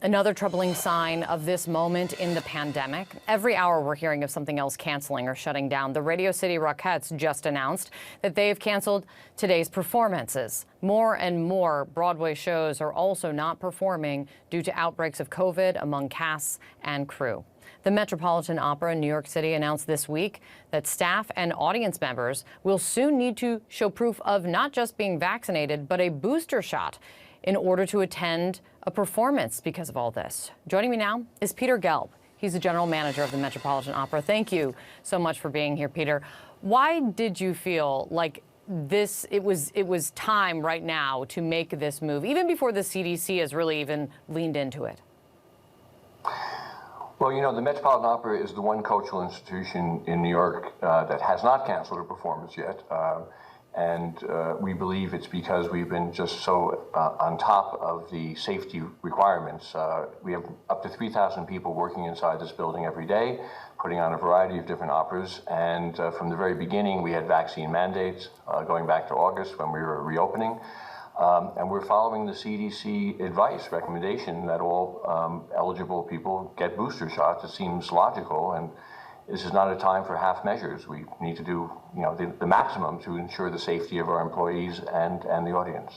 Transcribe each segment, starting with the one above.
Another troubling sign of this moment in the pandemic. Every hour we're hearing of something else canceling or shutting down. The Radio City Rockettes just announced that they've canceled today's performances. More and more Broadway shows are also not performing due to outbreaks of COVID among casts and crew. The Metropolitan Opera in New York City announced this week that staff and audience members will soon need to show proof of not just being vaccinated, but a booster shot in order to attend a performance because of all this. Joining me now is Peter Gelb. He's the general manager of the Metropolitan Opera. Thank you so much for being here, Peter. Why did you feel like it was time right now to make this move, even before the CDC has really even leaned into it? Well, you know, the Metropolitan Opera is the one cultural institution in New York that has not canceled a performance yet. We believe it's because we've been just so on top of the safety requirements. We have up to 3,000 people working inside this building every day, putting on a variety of different operas. And from the very beginning, we had vaccine mandates going back to August when we were reopening. And we're following the CDC advice, recommendation that all eligible people get booster shots. It seems logical, and this is not a time for half measures. We need to do, you know, the maximum to ensure the safety of our employees and the audience.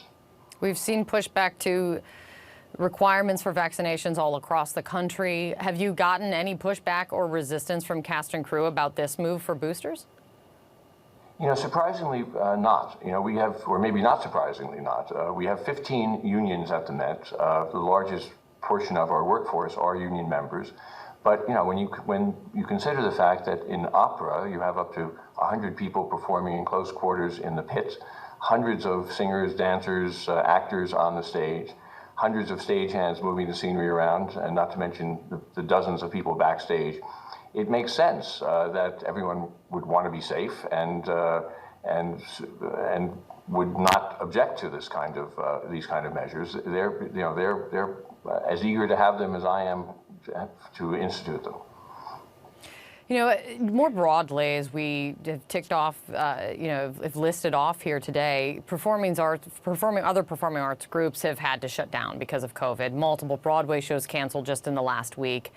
We've seen pushback to requirements for vaccinations all across the country. Have you gotten any pushback or resistance from cast and crew about this move for boosters? You know, surprisingly not. You know, we have, or maybe not surprisingly not, we have 15 unions at the Met. The largest portion of our workforce are union members. But, you know, when you consider the fact that in opera, you have up to 100 people performing in close quarters in the pit, hundreds of singers, dancers, actors on the stage, hundreds of stagehands moving the scenery around, and not to mention the dozens of people backstage, it makes sense that everyone would want to be safe and would not object to this kind of these kind of measures. They're as eager to have them as I am to institute them. You know, more broadly, as we have ticked off, have listed off here today, other performing arts groups have had to shut down because of COVID. Multiple Broadway shows canceled just in the last week.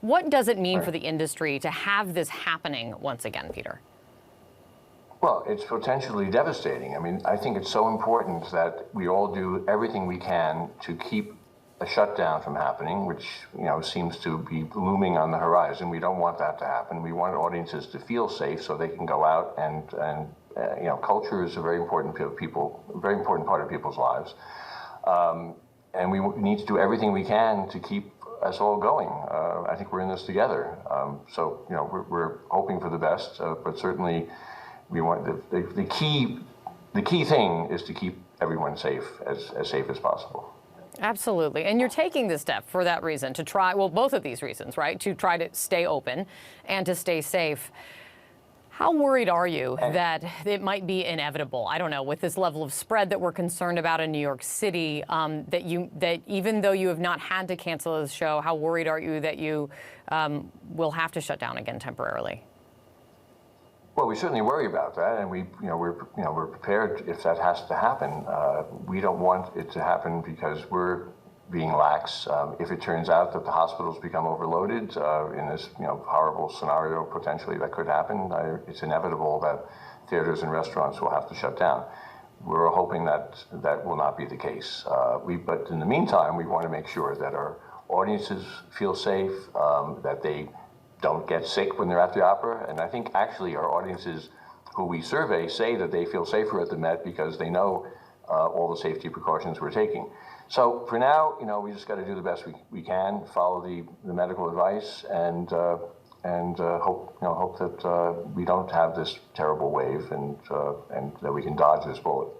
What does it mean for the industry to have this happening once again, Peter? Well, it's potentially devastating. I mean, I think it's so important that we all do everything we can to keep a shutdown from happening, which, you know, seems to be looming on the horizon. We don't want that to happen. We want audiences to feel safe so they can go out and you know, culture is a very important part of people's lives. And we need to do everything we can to keep us all going. I think we're in this together. So, you know, we're hoping for the best, but certainly we want the key thing is to keep everyone safe, as safe as possible. Absolutely. And you're taking this step for that reason, to try, well, both of these reasons, right? To try to stay open and to stay safe. How worried are you that it might be inevitable? I don't know, with this level of spread that we're concerned about in New York City, that even though you have not had to cancel the show, how worried are you that you will have to shut down again temporarily? Well, we certainly worry about that, and we're prepared if that has to happen. We don't want it to happen because we're being lax. If it turns out that the hospitals become overloaded in this, you know, horrible scenario potentially that could happen, it's inevitable that theaters and restaurants will have to shut down. We're hoping that that will not be the case. But in the meantime, we want to make sure that our audiences feel safe, that they don't get sick when they're at the opera. And I think actually our audiences who we survey say that they feel safer at the Met because they know all the safety precautions we're taking. So for now, you know, we just got to do the best we can, follow the medical advice, and hope that we don't have this terrible wave and that we can dodge this bullet.